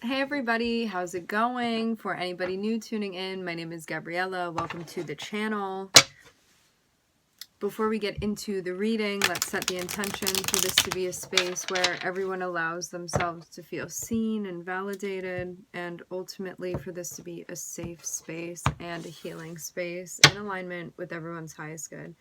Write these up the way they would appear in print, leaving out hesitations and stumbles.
Hey everybody, how's it going? For anybody new tuning in, my name is Gabriella. Welcome to the channel. Before we get into the reading, let's set the intention for this to be a space where everyone allows themselves to feel seen and validated, and ultimately for this to be a safe space and a healing space in alignment with everyone's highest good.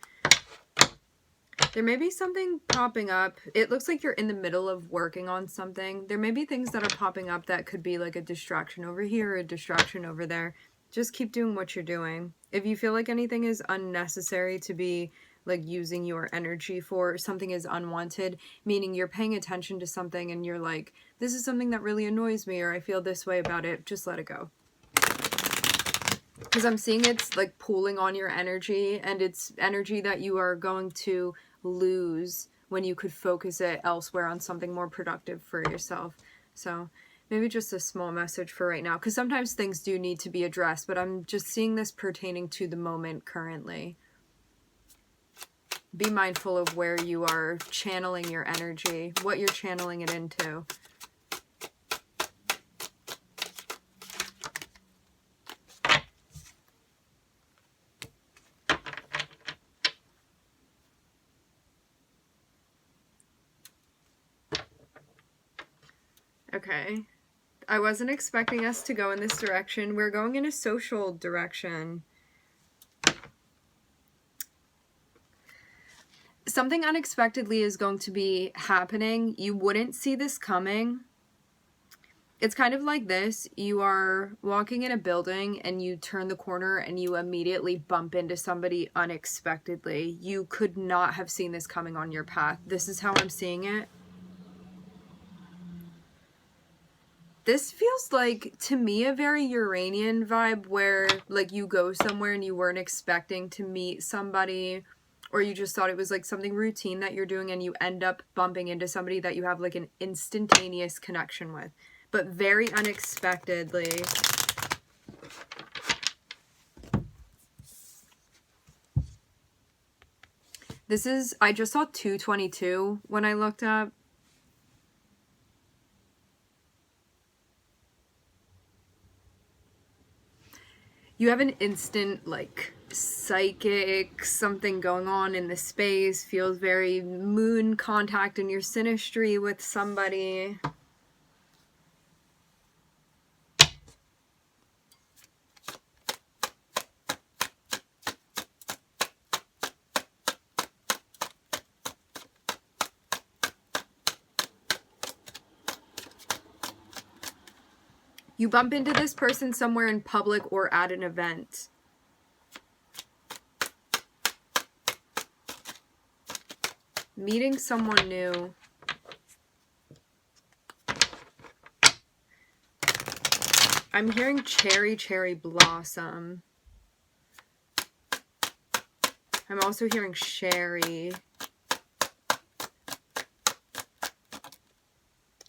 There may be something popping up. It looks like you're in the middle of working on something. There may be things that are popping up that could be like a distraction over here, or a distraction over there. Just keep doing what you're doing. If you feel like anything is unnecessary to be like using your energy for, something is unwanted, meaning you're paying attention to something and you're like, this is something that really annoys me, or I feel this way about it, just let it go. Because I'm seeing it's like pulling on your energy, and it's energy that you are going to lose when you could focus it elsewhere on something more productive for yourself. So maybe just a small message for right now, because sometimes things do need to be addressed, but I'm just seeing this pertaining to the moment currently. Be mindful of where you are channeling your energy, what you're channeling it into. Okay. I wasn't expecting us to go in this direction. We're going in a social direction. Something unexpectedly is going to be happening. You wouldn't see this coming. It's kind of like this. You are walking in a building and you turn the corner and you immediately bump into somebody unexpectedly. You could not have seen this coming on your path. This is how I'm seeing it. This feels like, to me, a very Uranian vibe, where like you go somewhere and you weren't expecting to meet somebody, or you just thought it was like something routine that you're doing, and you end up bumping into somebody that you have like an instantaneous connection with, but very unexpectedly. This is, I just saw 222 when I looked up. You have an instant, like, psychic something going on in the space. Feels very moon contact in your synastry with somebody. You bump into this person somewhere in public or at an event. Meeting someone new. I'm hearing cherry blossom. I'm also hearing sherry.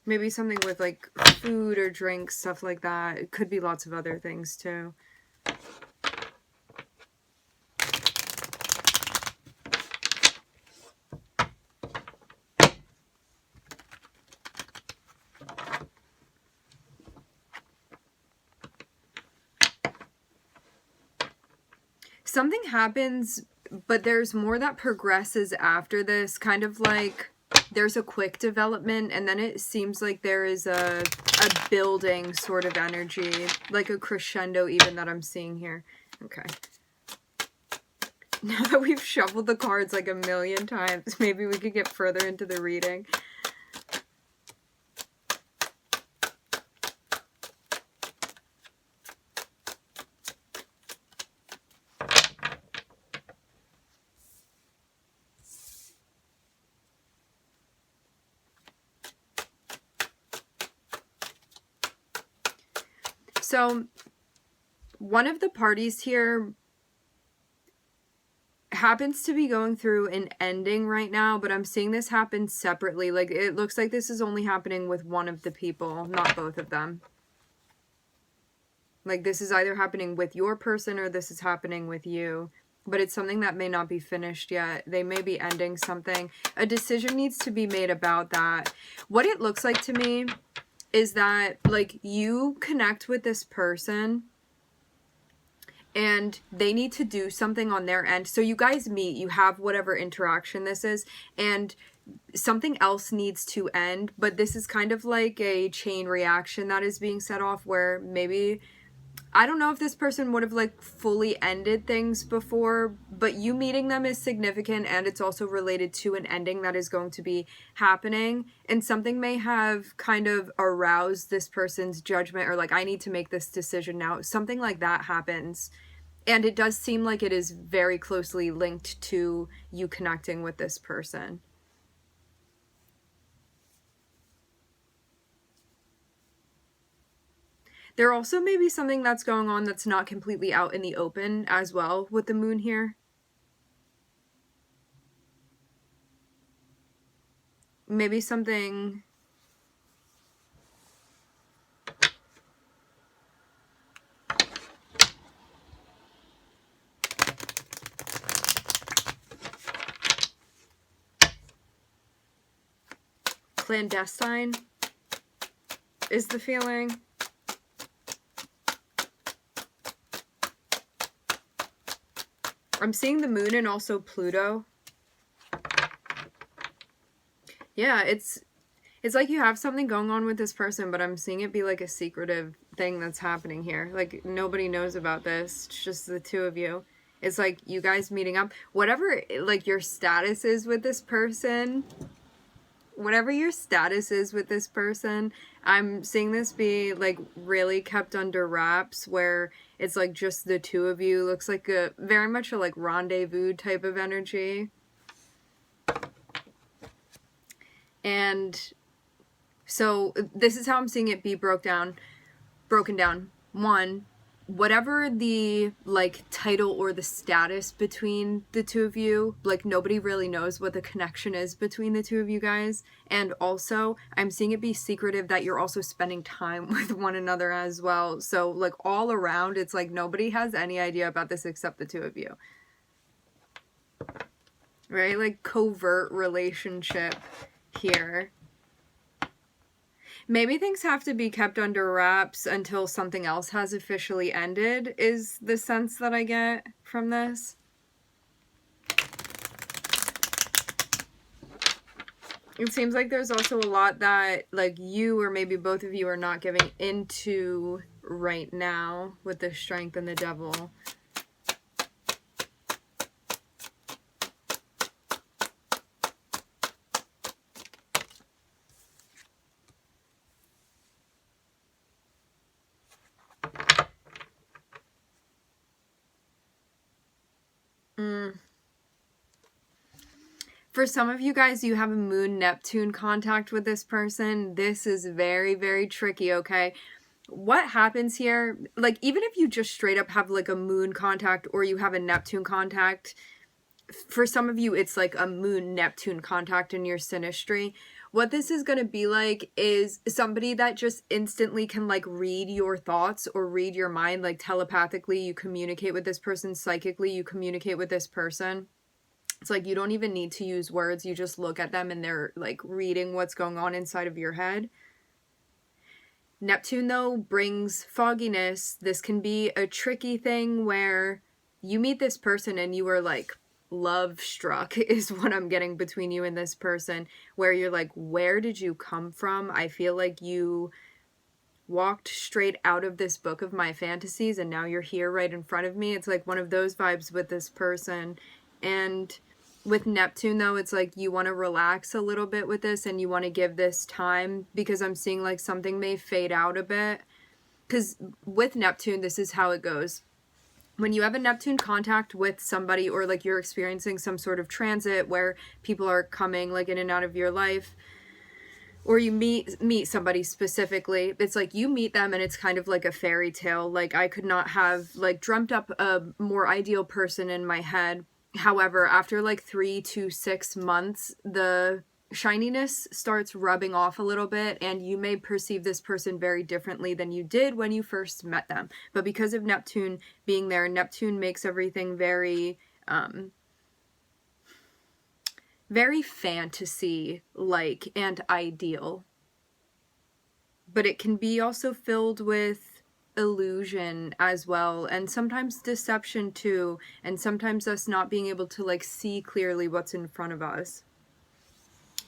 Maybe something with like food or drinks, stuff like that. It could be lots of other things too. Something happens, but there's more that progresses after this, kind of like there's a quick development, and then it seems like there is a building sort of energy, like a crescendo even, that I'm seeing here. Okay. Now that we've shuffled the cards like a million times, maybe we could get further into the reading. So, one of the parties here happens to be going through an ending right now, but I'm seeing this happen separately. Like, it looks like this is only happening with one of the people, not both of them. Like, this is either happening with your person or this is happening with you. But it's something that may not be finished yet. They may be ending something. A decision needs to be made about that. What it looks like to me is that, like, you connect with this person and they need to do something on their end. So you guys meet, you have whatever interaction this is, and something else needs to end, but this is kind of like a chain reaction that is being set off, where maybe, I don't know if this person would have like fully ended things before, but you meeting them is significant, and it's also related to an ending that is going to be happening, and something may have kind of aroused this person's judgment, or like, I need to make this decision now. Something like that happens, and it does seem like it is very closely linked to you connecting with this person. There also may be something that's going on that's not completely out in the open as well with the moon here. Maybe something... Clandestine is the feeling. I'm seeing the moon and also Pluto. Yeah, it's like you have something going on with this person, but I'm seeing it be like a secretive thing that's happening here. Like, nobody knows about this. It's just the two of you. It's like you guys meeting up. Whatever, like, your status is with this person, whatever your status is with this person, I'm seeing this be like really kept under wraps, where it's like just the two of you. Looks like a very much a like rendezvous type of energy. And so this is how I'm seeing it be broken down. One, whatever the like title or the status between the two of you, like, nobody really knows what the connection is between the two of you guys. And also I'm seeing it be secretive that you're also spending time with one another as well. So like all around, it's like nobody has any idea about this except the two of you, right? Like covert relationship here. Maybe things have to be kept under wraps until something else has officially ended, is the sense that I get from this. It seems like there's also a lot that, like, you or maybe both of you are not giving into right now with the Strength and the Devil. For some of you guys, you have a Moon-Neptune contact with this person. This is very, very tricky, okay? What happens here, like, even if you just straight up have, like, a Moon contact or you have a Neptune contact, for some of you, it's like a Moon-Neptune contact in your synastry. What this is going to be like is somebody that just instantly can, like, read your thoughts or read your mind, like, telepathically. You communicate with this person, psychically you communicate with this person. It's like you don't even need to use words. You just look at them and they're like reading what's going on inside of your head. Neptune, though, brings fogginess. This can be a tricky thing where you meet this person and you are like love struck is what I'm getting between you and this person, where you're like, where did you come from? I feel like you walked straight out of this book of my fantasies and now you're here right in front of me. It's like one of those vibes with this person. And with Neptune, though, it's like you want to relax a little bit with this and you want to give this time, because I'm seeing like something may fade out a bit. Because with Neptune, this is how it goes. When you have a Neptune contact with somebody, or like you're experiencing some sort of transit where people are coming like in and out of your life, or you meet somebody specifically, it's like you meet them and it's kind of like a fairy tale. Like, I could not have like dreamt up a more ideal person in my head. However, after like 3 to 6 months, the shininess starts rubbing off a little bit, and you may perceive this person very differently than you did when you first met them. But because of Neptune being there, Neptune makes everything very, very fantasy-like and ideal. but it can be also filled with illusion as well, and sometimes deception too, and sometimes us not being able to like see clearly what's in front of us.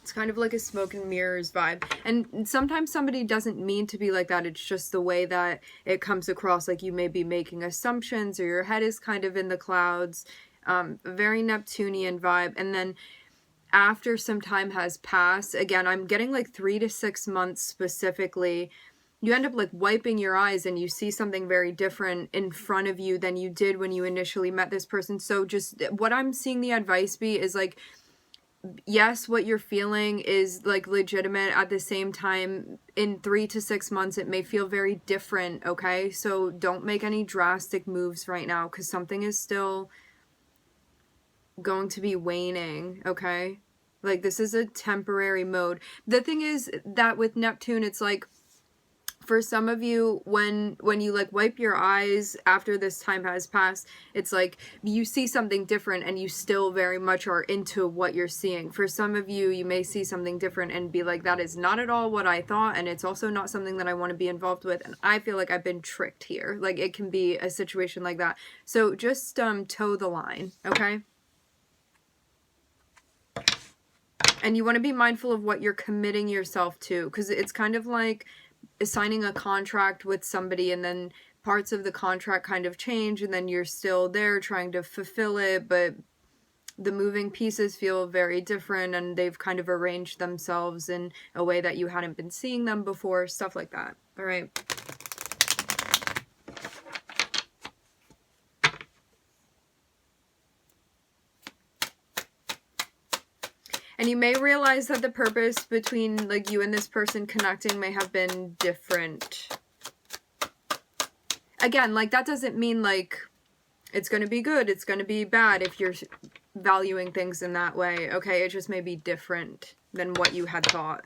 It's kind of like a smoke and mirrors vibe, and sometimes somebody doesn't mean to be like that. It's just the way that it comes across, like you may be making assumptions or your head is kind of in the clouds. Very Neptunian vibe. And then after some time has passed, again, I'm getting like 3 to 6 months specifically, you end up like wiping your eyes and you see something very different in front of you than you did when you initially met this person. So just what I'm seeing the advice be is like, yes, what you're feeling is like legitimate. At the same time, in 3 to 6 months, it may feel very different. Okay. So don't make any drastic moves right now, because something is still going to be waning. Okay. Like this is a temporary mode. The thing is that with Neptune, it's like, for some of you, when you like wipe your eyes after this time has passed, it's like you see something different and you still very much are into what you're seeing. For some of you, you may see something different and be like, that is not at all what I thought, and it's also not something that I want to be involved with, and I feel like I've been tricked here. Like it can be a situation like that. So just toe the line, okay? And you want to be mindful of what you're committing yourself to, because it's kind of like signing a contract with somebody and then parts of the contract kind of change and then you're still there trying to fulfill it, but the moving pieces feel very different and they've kind of arranged themselves in a way that you hadn't been seeing them before, stuff like that. All right. And you may realize that the purpose between like you and this person connecting may have been different. Again, like that doesn't mean like it's going to be good, it's going to be bad if you're valuing things in that way. Okay, it just may be different than what you had thought.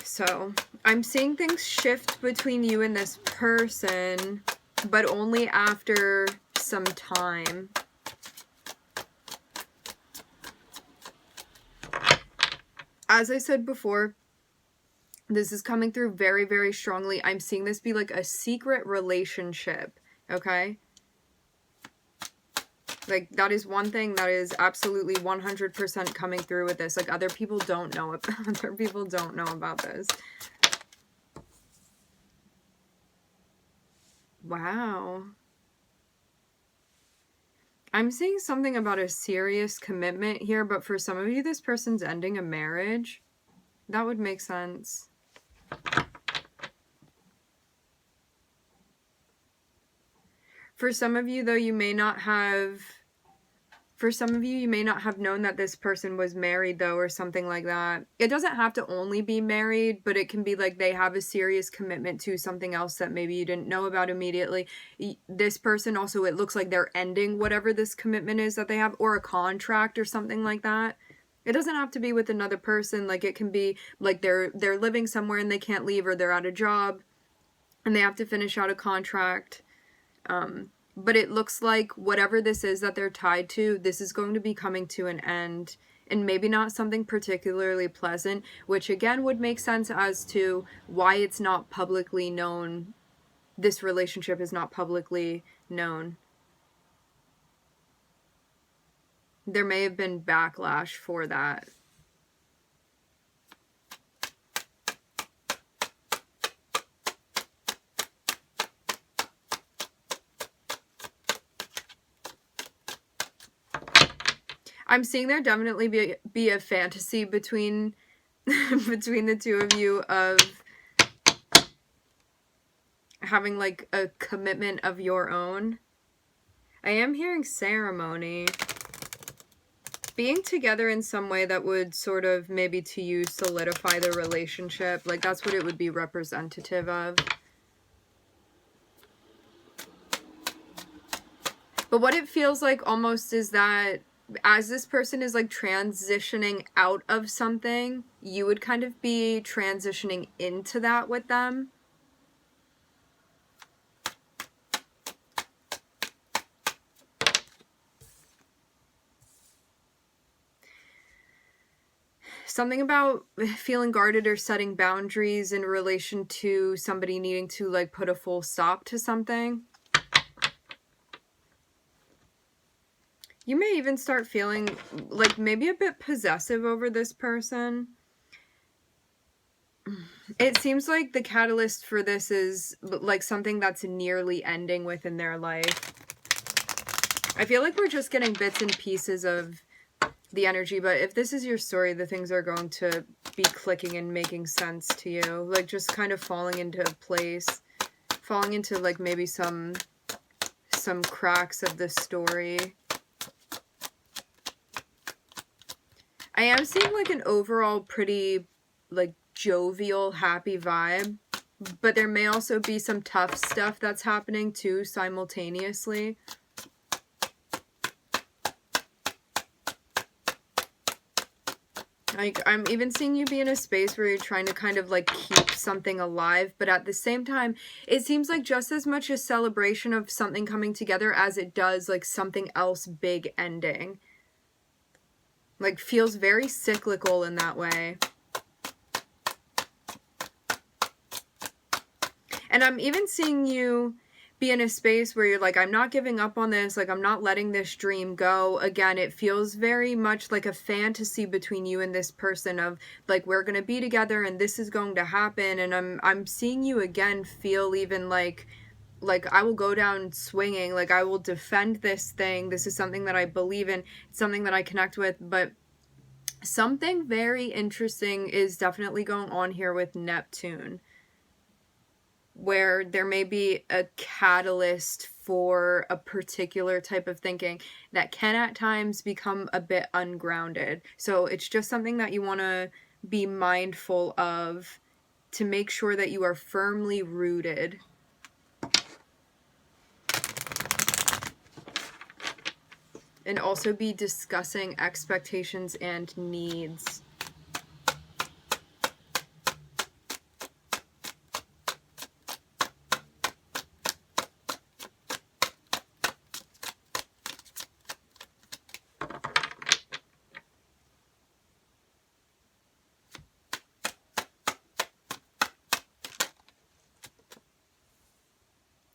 So I'm seeing things shift between you and this person, but only after some time. As I said before, this is coming through very, very strongly. I'm seeing this be like a secret relationship, okay? Like, that is one thing that is absolutely 100% coming through with this. Like, other people don't know it. Other people don't know about this. Wow. I'm seeing something about a serious commitment here, but for some of you, this person's ending a marriage. That would make sense. For some of you, though, you may not have... For some of you, you may not have known that this person was married, though, or something like that. It doesn't have to only be married, but it can be like they have a serious commitment to something else that maybe you didn't know about immediately. This person also, it looks like they're ending whatever this commitment is that they have, or a contract or something like that. It doesn't have to be with another person. Like, it can be like they're living somewhere and they can't leave, or they're at a job and they have to finish out a contract. But it looks like whatever this is that they're tied to, this is going to be coming to an end, and maybe not something particularly pleasant, which again would make sense as to why it's not publicly known. This relationship is not publicly known. There may have been backlash for that. I'm seeing there definitely be a fantasy between between the two of you of having like a commitment of your own. I am hearing ceremony. Being together in some way that would sort of maybe to you solidify the relationship. Like that's what it would be representative of. But what it feels like almost is that as this person is like transitioning out of something, you would kind of be transitioning into that with them. something about feeling guarded or setting boundaries in relation to somebody needing to like put a full stop to something. You may even start feeling like maybe a bit possessive over this person. It seems like the catalyst for this is like something that's nearly ending within their life. I feel like we're just getting bits and pieces of the energy, but if this is your story, the things are going to be clicking and making sense to you. Like just kind of falling into a place, falling into like maybe some cracks of the story. I am seeing like an overall pretty like jovial, happy vibe, but there may also be some tough stuff that's happening too simultaneously. Like, I'm even seeing you be in a space where you're trying to kind of like keep something alive, but at the same time, it seems like just as much a celebration of something coming together as it does like something else big ending. Like, feels very cyclical in that way. And I'm even seeing you be in a space where you're like, I'm not giving up on this, like I'm not letting this dream go. Again, it feels very much like a fantasy between you and this person of like, we're gonna be together and this is going to happen. And I'm seeing you again feel even like I will go down swinging, like I will defend this thing. This is something that I believe in, it's something that I connect with. But something very interesting is definitely going on here with Neptune, where there may be a catalyst for a particular type of thinking that can at times become a bit ungrounded. So it's just something that you want to be mindful of to make sure that you are firmly rooted. And also be discussing expectations and needs.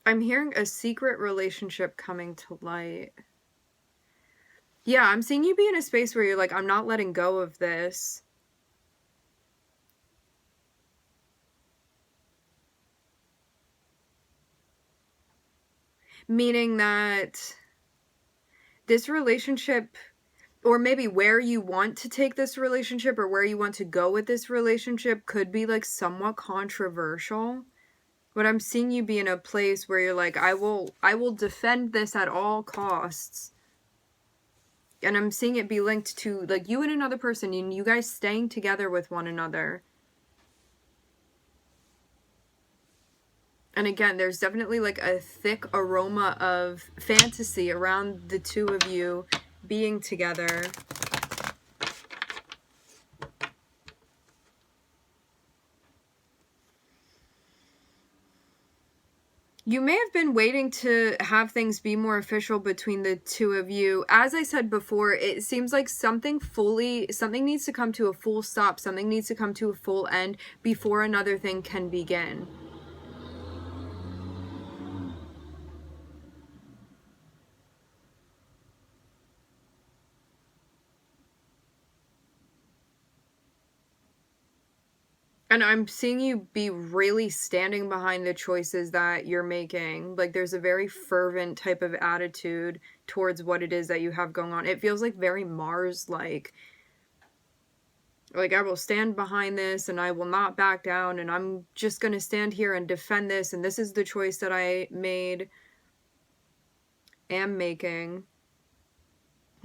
I'm hearing a secret relationship coming to light. Yeah, I'm seeing you be in a space where you're like, I'm not letting go of this. Meaning that this relationship, or maybe where you want to take this relationship or where you want to go with this relationship, could be like somewhat controversial. But I'm seeing you be in a place where you're like, I will defend this at all costs. And I'm seeing it be linked to like you and another person, and you guys staying together with one another. And again, there's definitely like a thick aroma of fantasy around the two of you being together. You may have been waiting to have things be more official between the two of you. As I said before, it seems like something needs to come to a full stop. Something needs to come to a full end before another thing can begin. And I'm seeing you be really standing behind the choices that you're making. Like there's a very fervent type of attitude towards what it is that you have going on. It feels like very Mars-like. Like I will stand behind this and I will not back down and I'm just going to stand here and defend this. And this is the choice that I am making.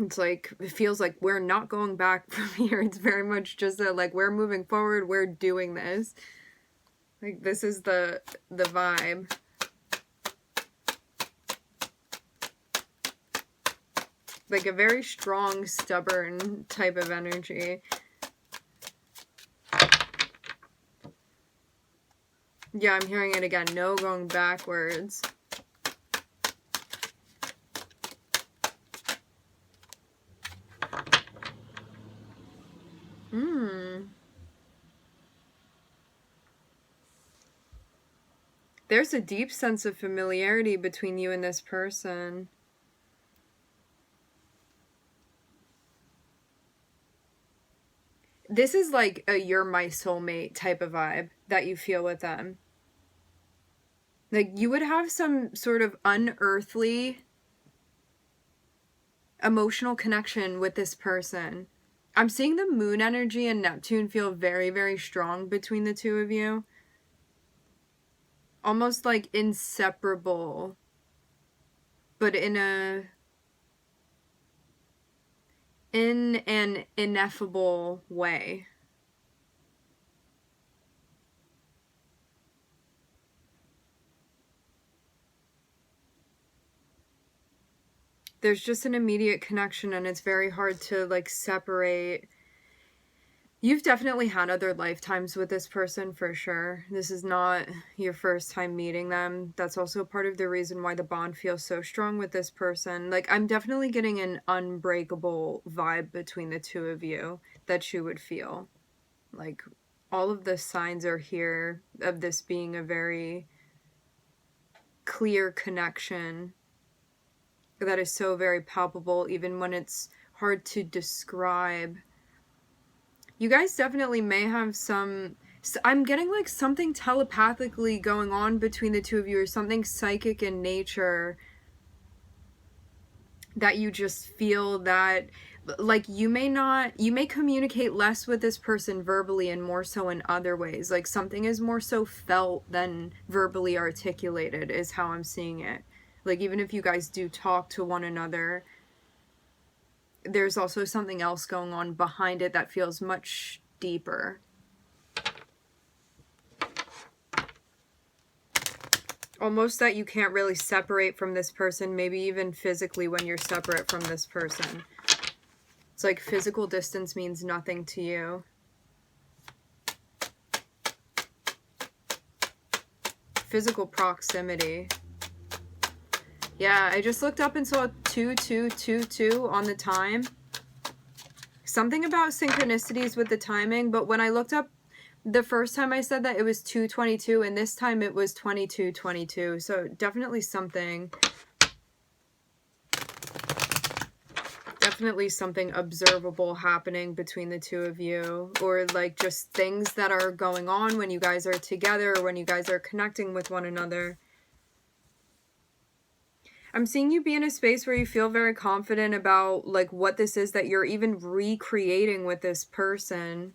It's like, it feels like we're not going back from here. It's very much just that, like, we're moving forward. We're doing this. Like, this is the vibe. Like, a very strong, stubborn type of energy. Yeah, I'm hearing it again. No going backwards. There's a deep sense of familiarity between you and this person. This is like a "you're my soulmate" type of vibe that you feel with them. Like, you would have some sort of unearthly emotional connection with this person. I'm seeing the moon energy and Neptune feel very, very strong between the two of you. Almost like inseparable, but in an ineffable way. There's just an immediate connection, and it's very hard to like separate. You've definitely had other lifetimes with this person for sure. This is not your first time meeting them. That's also part of the reason why the bond feels so strong with this person. Like, I'm definitely getting an unbreakable vibe between the two of you that you would feel. Like, all of the signs are here of this being a very clear connection that is so very palpable, even when it's hard to describe. You guys definitely may have some... I'm getting like something telepathically going on between the two of you, or something psychic in nature that you just feel that, like, you may communicate less with this person verbally and more so in other ways. Like, something is more so felt than verbally articulated is how I'm seeing it. Like, even if you guys do talk to one another, there's also something else going on behind it that feels much deeper. Almost that you can't really separate from this person, maybe even physically when you're separate from this person. It's like physical distance means nothing to you. Physical proximity. Yeah, I just looked up and saw 2222 on the time. Something about synchronicities with the timing, but when I looked up the first time I said that, it was 222, and this time it was 2222. So definitely something observable happening between the two of you, or like just things that are going on when you guys are together, or when you guys are connecting with one another. I'm seeing you be in a space where you feel very confident about like what this is that you're even recreating with this person.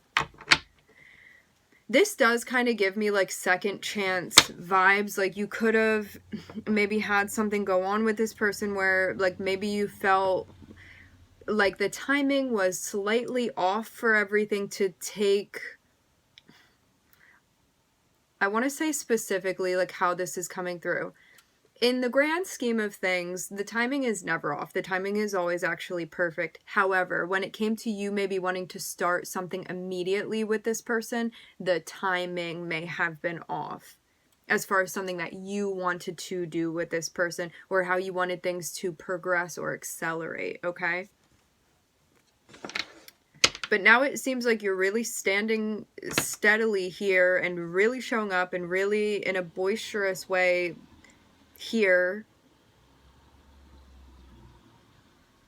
This does kind of give me like second chance vibes. Like, you could have maybe had something go on with this person where like maybe you felt like the timing was slightly off for everything to take. I want to say specifically like how this is coming through. In the grand scheme of things, the timing is never off. The timing is always actually perfect. However, when it came to you maybe wanting to start something immediately with this person, the timing may have been off as far as something that you wanted to do with this person, or how you wanted things to progress or accelerate, okay? But now it seems like you're really standing steadily here and really showing up and really in a boisterous way here,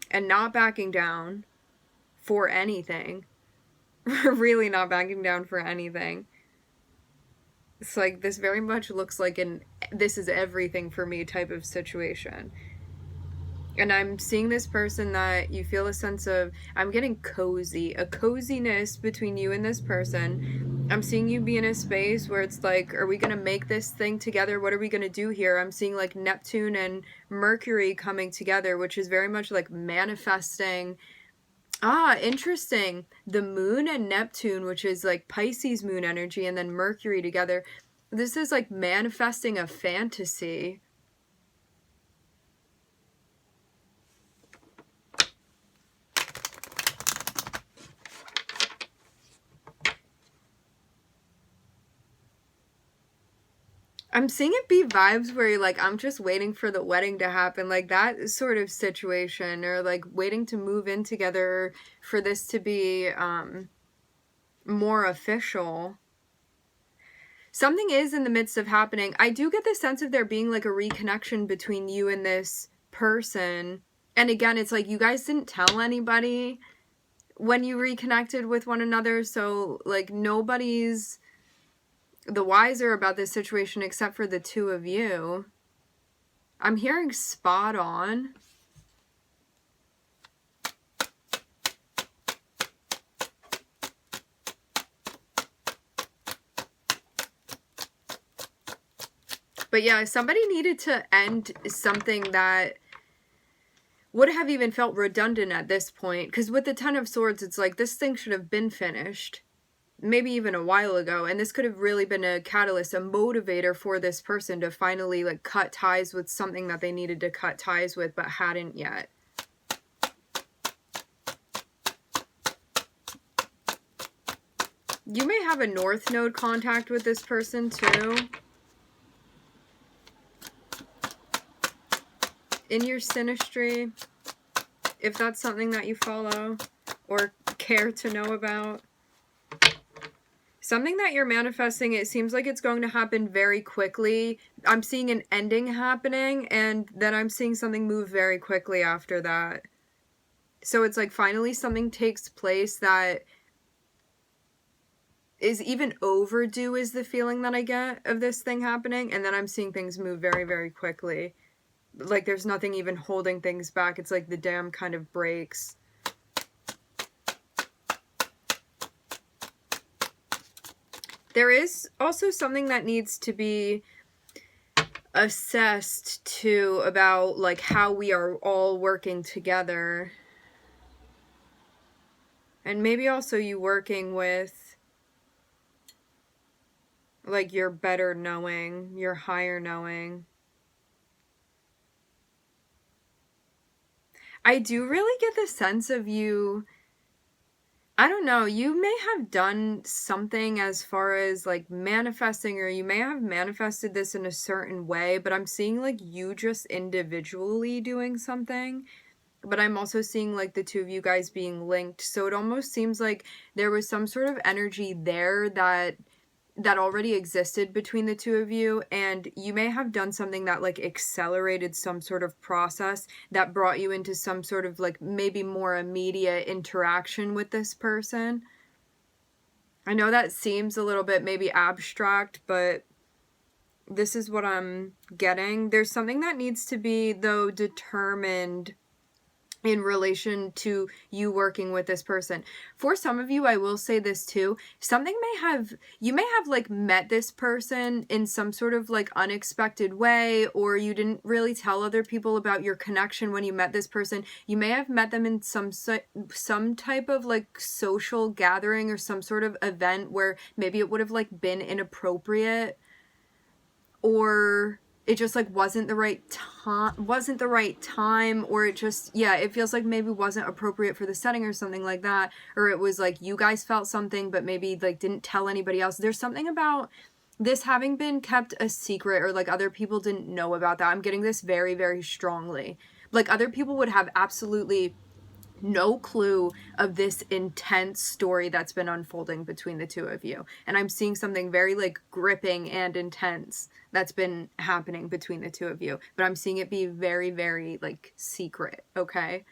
and not backing down for anything. Really not backing down for anything. It's like, this very much looks like an "this is everything for me" type of situation. And I'm seeing this person that you feel a sense of, I'm getting cozy, a coziness between you and this person. I'm seeing you be in a space where it's like, are we going to make this thing together? What are we going to do here? I'm seeing like Neptune and Mercury coming together, which is very much like manifesting. Ah, interesting. The moon and Neptune, which is like Pisces moon energy, and then Mercury together. This is like manifesting a fantasy. I'm seeing it be vibes where you're like, I'm just waiting for the wedding to happen, like that sort of situation, or like waiting to move in together for this to be more official. something is in the midst of happening. I do get the sense of there being like a reconnection between you and this person. And again, it's like you guys didn't tell anybody when you reconnected with one another. So like nobody's the wiser about this situation except for the two of you. I'm hearing spot on. But yeah, somebody needed to end something that would have even felt redundant at this point. Because with the Ten of Swords, it's like this thing should have been finished. Maybe even a while ago. And this could have really been a catalyst, a motivator for this person to finally like cut ties with something that they needed to cut ties with but hadn't yet. You may have a North Node contact with this person too. In your synastry, if that's something that you follow or care to know about. Something that you're manifesting, it seems like it's going to happen very quickly. I'm seeing an ending happening, and then I'm seeing something move very quickly after that. So it's like finally something takes place that is even overdue is the feeling that I get of this thing happening, and then I'm seeing things move very, very quickly. Like there's nothing even holding things back. It's like the dam kind of breaks. There is also something that needs to be assessed too about like how we are all working together. And maybe also you working with like your better knowing, your higher knowing. I do really get the sense of you, I don't know, you may have done something as far as like manifesting, or you may have manifested this in a certain way, but I'm seeing like you just individually doing something. But I'm also seeing like the two of you guys being linked. So it almost seems like there was some sort of energy there that already existed between the two of you, and you may have done something that like accelerated some sort of process that brought you into some sort of like maybe more immediate interaction with this person. I know that seems a little bit maybe abstract, but this is what I'm getting. There's something that needs to be though determined in relation to you working with this person. For some of you, I will say this too, you may have like met this person in some sort of like unexpected way, or you didn't really tell other people about your connection when you met this person. You may have met them in some type of like social gathering or some sort of event where maybe it would have like been inappropriate, or it just like wasn't the right time, or it just, yeah, it feels like maybe wasn't appropriate for the setting or something like that. Or it was like you guys felt something but maybe like didn't tell anybody else. There's something about this having been kept a secret, or like other people didn't know about that. I'm getting this very, very strongly. Like other people would have absolutely no clue of this intense story that's been unfolding between the two of you. And I'm seeing something very like gripping and intense that's been happening between the two of you. But I'm seeing it be very, very like secret, okay?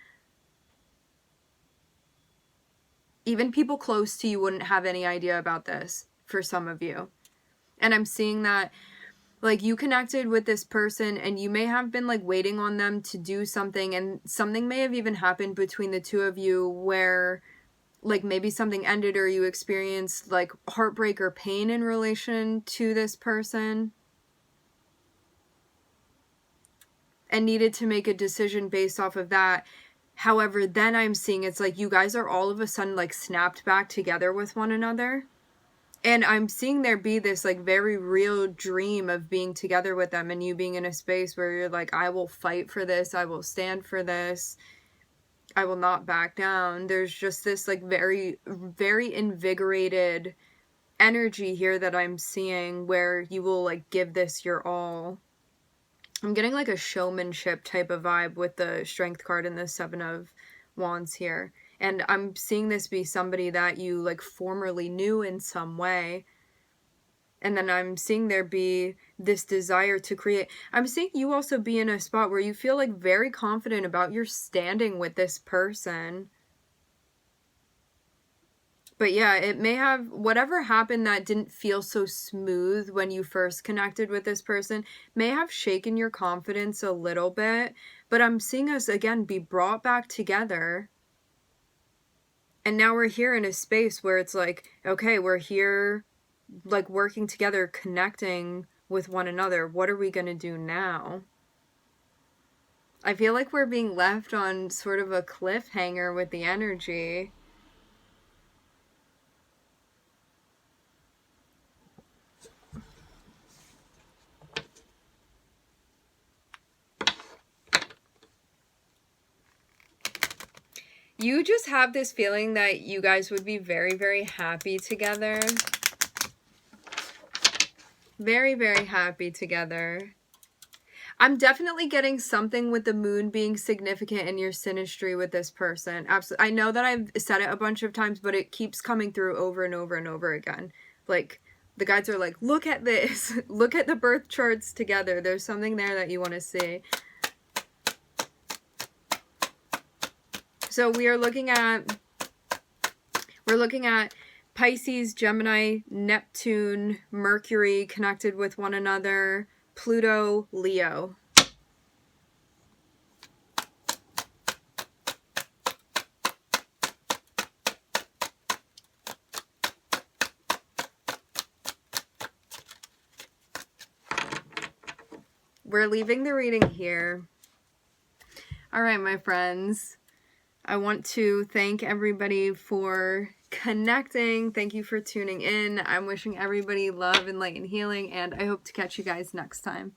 Even people close to you wouldn't have any idea about this for some of you. And I'm seeing that like you connected with this person and you may have been like waiting on them to do something, and something may have even happened between the two of you where like maybe something ended, or you experienced like heartbreak or pain in relation to this person and needed to make a decision based off of that. However, then I'm seeing it's like you guys are all of a sudden like snapped back together with one another. And I'm seeing there be this like very real dream of being together with them, and you being in a space where you're like, I will fight for this. I will stand for this. I will not back down. There's just this like very, very invigorated energy here that I'm seeing where you will like give this your all. I'm getting like a showmanship type of vibe with the Strength card and the Seven of Wands here. And I'm seeing this be somebody that you like formerly knew in some way. And then I'm seeing there be this desire to create. I'm seeing you also be in a spot where you feel like very confident about your standing with this person. But yeah, it may have, whatever happened that didn't feel so smooth when you first connected with this person may have shaken your confidence a little bit. But I'm seeing us again be brought back together. And now we're here in a space where it's like, okay, we're here like working together, connecting with one another. What are we going to do now? I feel like we're being left on sort of a cliffhanger with the energy. You just have this feeling that you guys would be very, very happy together. Very, very happy together. I'm definitely getting something with the moon being significant in your synastry with this person. Absolutely. I know that I've said it a bunch of times, but it keeps coming through over and over and over again. Like, the guides are like, look at this. Look at the birth charts together. There's something there that you want to see. So we're looking at Pisces, Gemini, Neptune, Mercury connected with one another, Pluto, Leo. We're leaving the reading here. All right, my friends. I want to thank everybody for connecting. Thank you for tuning in. I'm wishing everybody love and light and healing, and I hope to catch you guys next time.